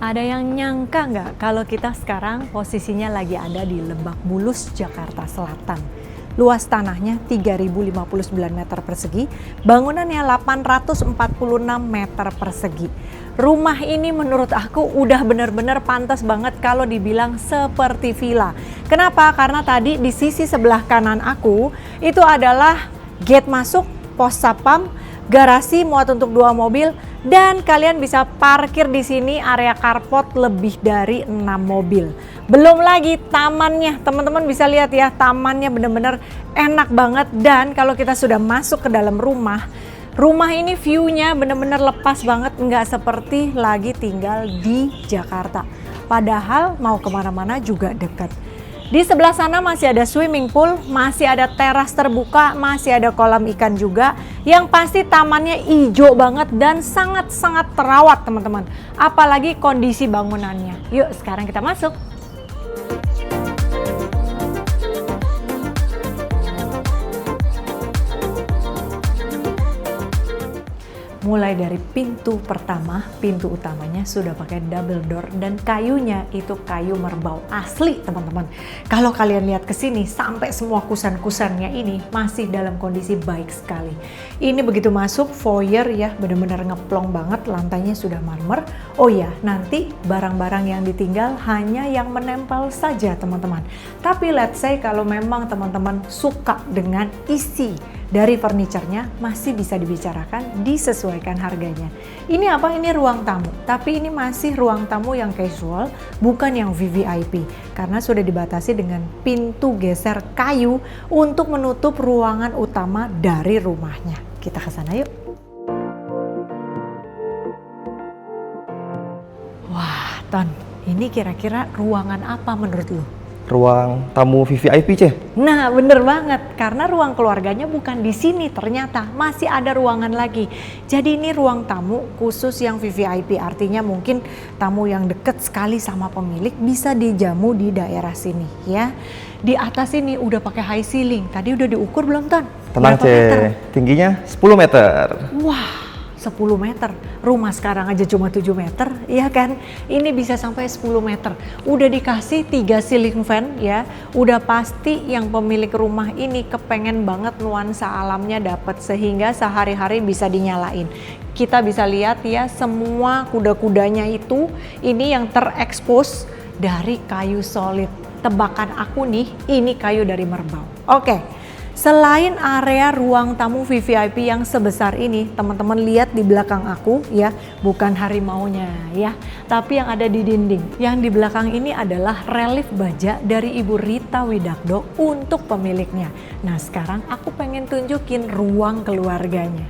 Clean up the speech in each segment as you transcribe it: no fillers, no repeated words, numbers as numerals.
Ada yang nyangka nggak kalau kita sekarang posisinya lagi ada di Lebak Bulus, Jakarta Selatan. Luas tanahnya 3.059 meter persegi, bangunannya 846 meter persegi. Rumah ini menurut aku udah bener-bener pantas banget kalau dibilang seperti villa. Kenapa? Karena tadi di sisi sebelah kanan aku itu adalah gate masuk, pos sapam, garasi muat untuk 2 mobil, dan kalian bisa parkir di sini area carport lebih dari 6 mobil. Belum lagi tamannya, teman-teman bisa lihat ya, tamannya bener-bener enak banget. Dan kalau kita sudah masuk ke dalam rumah ini view-nya bener-bener lepas banget, nggak seperti lagi tinggal di Jakarta. Padahal mau kemana-mana juga dekat. Di sebelah sana masih ada swimming pool, masih ada teras terbuka, masih ada kolam ikan juga. Yang pasti tamannya hijau banget dan sangat-sangat terawat teman-teman. Apalagi kondisi bangunannya. Yuk sekarang kita masuk. Mulai dari pintu pertama, pintu utamanya sudah pakai double door dan kayunya itu kayu merbau asli teman-teman. Kalau kalian lihat ke sini sampai semua kusan-kusannya ini masih dalam kondisi baik sekali. Ini begitu masuk foyer ya, benar-benar ngeplong banget, lantainya sudah marmer. Oh ya, nanti barang-barang yang ditinggal hanya yang menempel saja teman-teman. Tapi let's say kalau memang teman-teman suka dengan isi dari furniturnya, masih bisa dibicarakan, disesuaikan harganya. Ini apa? Ini ruang tamu, tapi ini masih ruang tamu yang casual, bukan yang VVIP, karena sudah dibatasi dengan pintu geser kayu untuk menutup ruangan utama dari rumahnya. Kita ke sana yuk. Wah, Ton, ini kira-kira ruangan apa menurut lu? Ruang tamu VVIP, Ceh. Nah, bener banget. Karena ruang keluarganya bukan di sini ternyata. Masih ada ruangan lagi. Jadi ini ruang tamu khusus yang VVIP. Artinya mungkin tamu yang deket sekali sama pemilik bisa dijamu di daerah sini ya. Di atas ini udah pakai high ceiling. Tadi udah diukur belum, Ton? Tenang, Ceh. Tingginya 10 meter. Wah, 10 meter. Rumah sekarang aja cuma 7 meter, ya kan? Ini bisa sampai 10 meter. Udah dikasih 3 ceiling fan ya. Udah pasti yang pemilik rumah ini kepengen banget nuansa alamnya dapat sehingga sehari-hari bisa dinyalain. Kita bisa lihat ya semua kuda-kudanya itu ini yang terekspos dari kayu solid. Tebakan aku nih, ini kayu dari merbau. Oke. Selain area ruang tamu VVIP yang sebesar ini, teman-teman lihat di belakang aku ya, bukan harimaunya ya, tapi yang ada di dinding. Yang di belakang ini adalah relief baja dari Ibu Rita Widakdo untuk pemiliknya. Nah sekarang aku pengen tunjukin ruang keluarganya.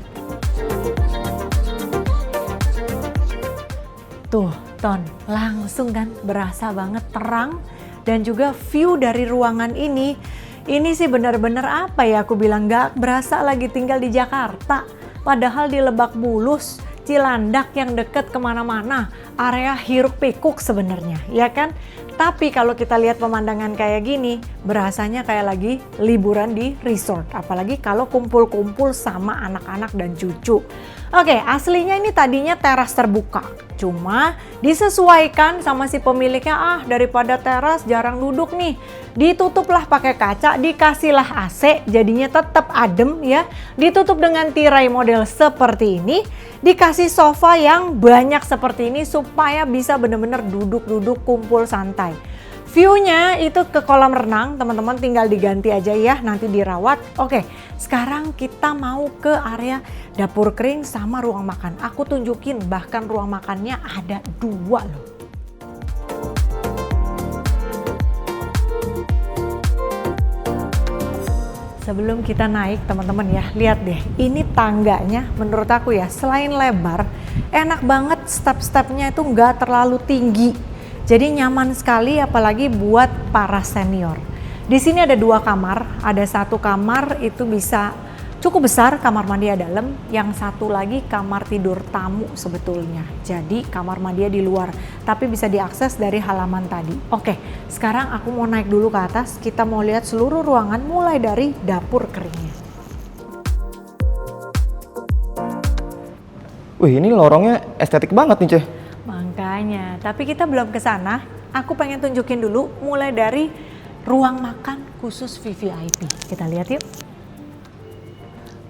Tuh Ton, langsung kan berasa banget terang dan juga view dari ruangan ini. Ini sih benar-benar apa ya, aku bilang gak berasa lagi tinggal di Jakarta. Padahal di Lebak Bulus, Cilandak yang deket kemana-mana, area hiruk pikuk sebenarnya, ya kan? Tapi kalau kita lihat pemandangan kayak gini, berasanya kayak lagi liburan di resort. Apalagi kalau kumpul-kumpul sama anak-anak dan cucu. Oke, aslinya ini tadinya teras terbuka. Cuma disesuaikan sama si pemiliknya, daripada teras jarang duduk nih. Ditutuplah pakai kaca, dikasihlah AC, jadinya tetap adem ya. Ditutup dengan tirai model seperti ini. Dikasih sofa yang banyak seperti ini supaya bisa benar-benar duduk-duduk kumpul santai. View-nya itu ke kolam renang, teman-teman tinggal diganti aja ya, nanti dirawat. Oke, sekarang kita mau ke area dapur kering sama ruang makan. Aku tunjukin bahkan ruang makannya ada 2 loh. Sebelum kita naik teman-teman ya, lihat deh, ini tangganya menurut aku ya, selain lebar, enak banget step-stepnya itu nggak terlalu tinggi. Jadi nyaman sekali apalagi buat para senior. Di sini ada 2 kamar, ada 1 kamar itu bisa cukup besar, kamar mandi dalam, yang satu lagi kamar tidur tamu sebetulnya. Jadi kamar mandi di luar, tapi bisa diakses dari halaman tadi. Oke, sekarang aku mau naik dulu ke atas, kita mau lihat seluruh ruangan mulai dari dapur keringnya. Wih, ini lorongnya estetik banget nih, Ceh. Makanya, tapi kita belum ke sana. Aku pengen tunjukin dulu mulai dari ruang makan khusus VVIP. Kita lihat yuk.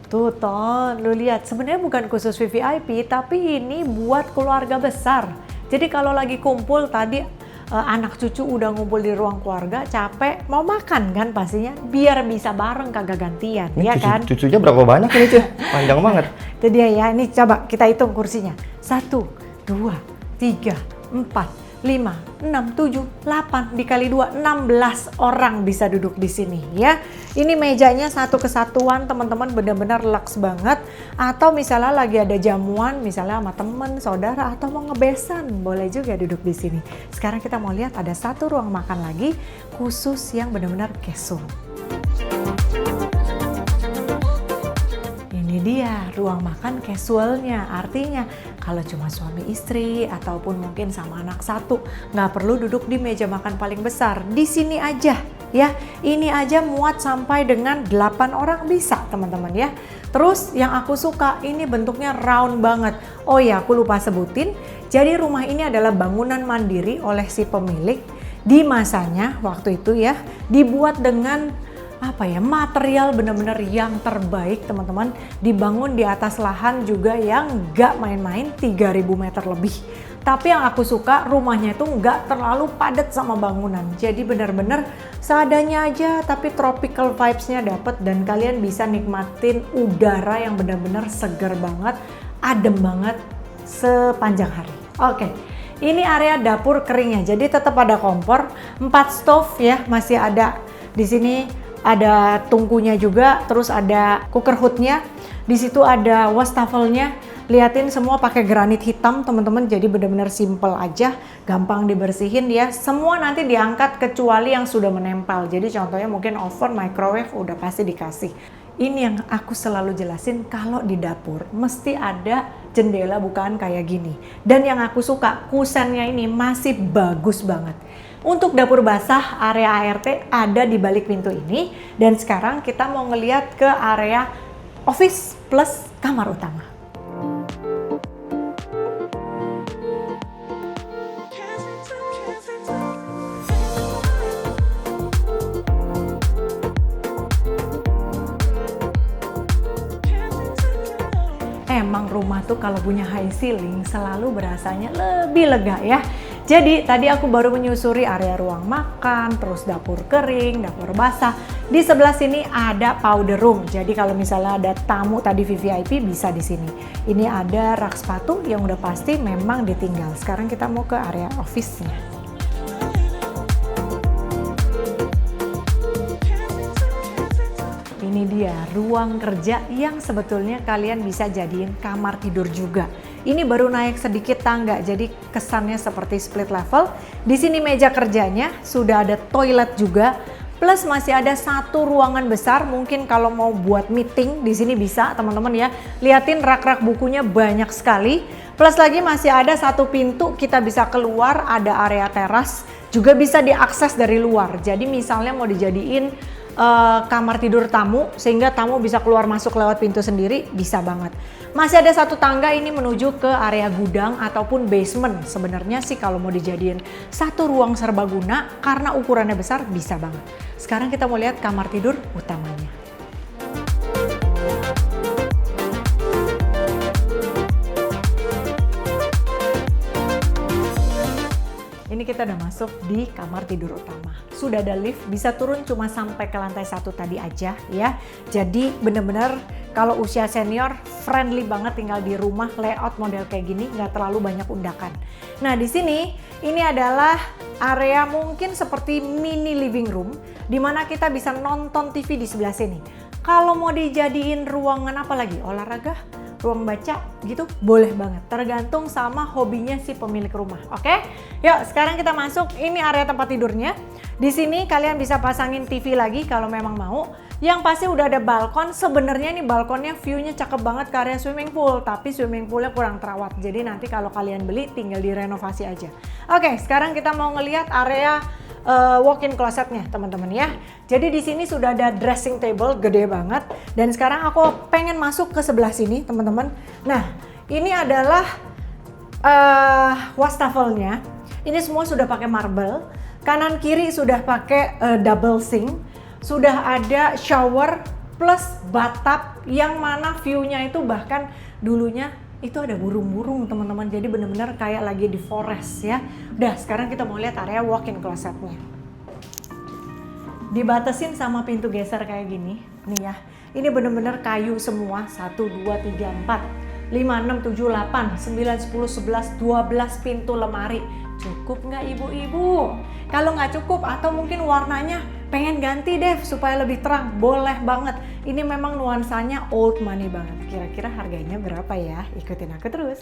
Tuh Ton, lu lihat sebenarnya bukan khusus VVIP tapi ini buat keluarga besar. Jadi kalau lagi kumpul tadi anak cucu udah ngumpul di ruang keluarga, capek mau makan kan pastinya biar bisa bareng kagak gantian, Ini ya kan? cucunya berapa banyak ini Ceh? Panjang banget. Itu dia ya, ini coba kita hitung kursinya. 1, 2, 3, 4, 5, 6, 7, 8 dikali 2, 16 orang bisa duduk di sini ya. Ini mejanya satu kesatuan teman-teman, benar-benar luxe banget. Atau misalnya lagi ada jamuan misalnya sama temen, saudara atau mau ngebesan, boleh juga duduk di sini. Sekarang kita mau lihat ada satu ruang makan lagi khusus yang benar-benar casual. Ini dia ruang makan casualnya, artinya kalau cuma suami istri ataupun mungkin sama anak satu nggak perlu duduk di meja makan paling besar, di sini aja ya. Ini aja muat sampai dengan 8 orang bisa teman-teman ya. Terus yang aku suka ini bentuknya round banget. Oh ya, aku lupa sebutin, jadi rumah ini adalah bangunan mandiri oleh si pemilik. Di masanya waktu itu ya dibuat dengan material benar-benar yang terbaik teman-teman, dibangun di atas lahan juga yang gak main-main, 3000 meter lebih. Tapi yang aku suka rumahnya itu gak terlalu padat sama bangunan, jadi benar-benar seadanya aja tapi tropical vibes-nya dapet dan kalian bisa nikmatin udara yang benar-benar segar banget, adem banget sepanjang hari. Oke. Ini area dapur keringnya, jadi tetap ada kompor, 4 stove ya, masih ada di sini. Ada tungkunya juga, terus ada cooker hoodnya, di situ ada wastafelnya. Liatin semua pakai granit hitam teman-teman, jadi benar-benar simple aja, gampang dibersihin ya. Semua nanti diangkat kecuali yang sudah menempel. Jadi contohnya mungkin oven, microwave udah pasti dikasih. Ini yang aku selalu jelasin, kalau di dapur mesti ada jendela bukaan kayak gini. Dan yang aku suka, kusennya ini masih bagus banget. Untuk dapur basah, area ART ada di balik pintu ini. Dan sekarang kita mau ngeliat ke area office plus kamar utama. Emang rumah tuh kalau punya high ceiling selalu berasanya lebih lega ya. Jadi tadi aku baru menyusuri area ruang makan, terus dapur kering, dapur basah. Di sebelah sini ada powder room. Jadi kalau misalnya ada tamu tadi VVIP bisa di sini. Ini ada rak sepatu yang udah pasti memang ditinggal. Sekarang kita mau ke area office-nya. Ini dia ruang kerja yang sebetulnya kalian bisa jadiin kamar tidur juga. Ini baru naik sedikit tangga, jadi kesannya seperti split level. Di sini meja kerjanya, sudah ada toilet juga. Plus masih ada satu ruangan besar, mungkin kalau mau buat meeting di sini bisa teman-teman ya. Liatin rak-rak bukunya banyak sekali. Plus lagi masih ada satu pintu, kita bisa keluar, ada area teras. Juga bisa diakses dari luar, jadi misalnya mau dijadiin kamar tidur tamu sehingga tamu bisa keluar masuk lewat pintu sendiri, bisa banget. Masih ada satu tangga ini menuju ke area gudang ataupun basement. Sebenarnya sih kalau mau dijadiin satu ruang serbaguna karena ukurannya besar bisa banget. Sekarang kita mau lihat kamar tidur utamanya. Ini kita udah masuk di kamar tidur utama. Sudah ada lift, bisa turun cuma sampai ke lantai 1 tadi aja ya. Jadi bener-bener kalau usia senior friendly banget tinggal di rumah, layout model kayak gini, nggak terlalu banyak undakan. Nah di sini ini adalah area mungkin seperti mini living room, di mana kita bisa nonton TV di sebelah sini. Kalau mau dijadiin ruangan apa lagi? Olahraga, ruang baca gitu boleh banget, tergantung sama hobinya si pemilik rumah. Oke, yuk sekarang kita masuk. Ini area tempat tidurnya. Di sini kalian bisa pasangin TV lagi kalau memang mau. Yang pasti udah ada balkon. Sebenarnya nih balkonnya view-nya cakep banget ke area swimming pool, tapi swimming poolnya kurang terawat. Jadi nanti kalau kalian beli tinggal direnovasi aja. Oke, sekarang kita mau ngelihat area walk-in closetnya teman-teman ya. Jadi di sini sudah ada dressing table gede banget. Dan sekarang aku pengen masuk ke sebelah sini teman-teman. Nah ini adalah wastafelnya ini semua sudah pakai marble, kanan kiri sudah pakai double sink, sudah ada shower plus bathtub yang mana view-nya itu bahkan dulunya itu ada burung-burung teman-teman, jadi bener-bener kayak lagi di forest ya. Udah, sekarang kita mau lihat area walk-in closetnya. Dibatasin sama pintu geser kayak gini nih ya. Ini bener-bener kayu semua, 1, 2, 3, 4, 5, 6, 7, 8, 9, 10, 11, 12 pintu lemari. Cukup nggak ibu-ibu? Kalau nggak cukup atau mungkin warnanya pengen ganti deh supaya lebih terang, boleh banget. Ini memang nuansanya old money banget. Kira-kira harganya berapa ya? Ikutin aku terus.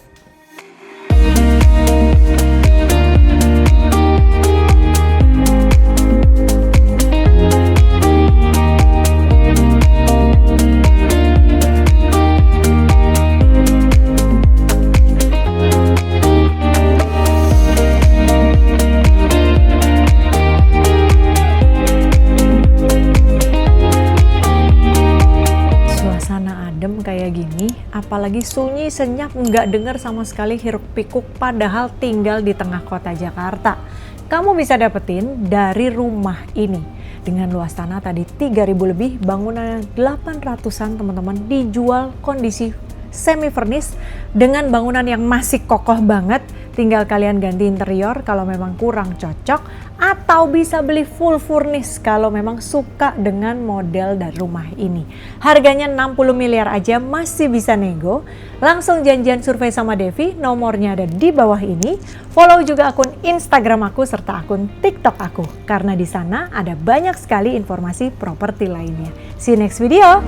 Kayak gini, apalagi sunyi senyap, nggak dengar sama sekali hiruk pikuk, padahal tinggal di tengah kota Jakarta. Kamu bisa dapetin dari rumah ini dengan luas tanah tadi 3.000 lebih, bangunan 800-an teman-teman, dijual kondisi semi furnished dengan bangunan yang masih kokoh banget. Tinggal kalian ganti interior kalau memang kurang cocok, atau bisa beli full furnish kalau memang suka dengan model dan rumah ini. Harganya 60 miliar aja masih bisa nego. Langsung janjian survei sama Devi, nomornya ada di bawah ini. Follow juga akun Instagram aku serta akun TikTok aku, karena di sana ada banyak sekali informasi properti lainnya. See you next video.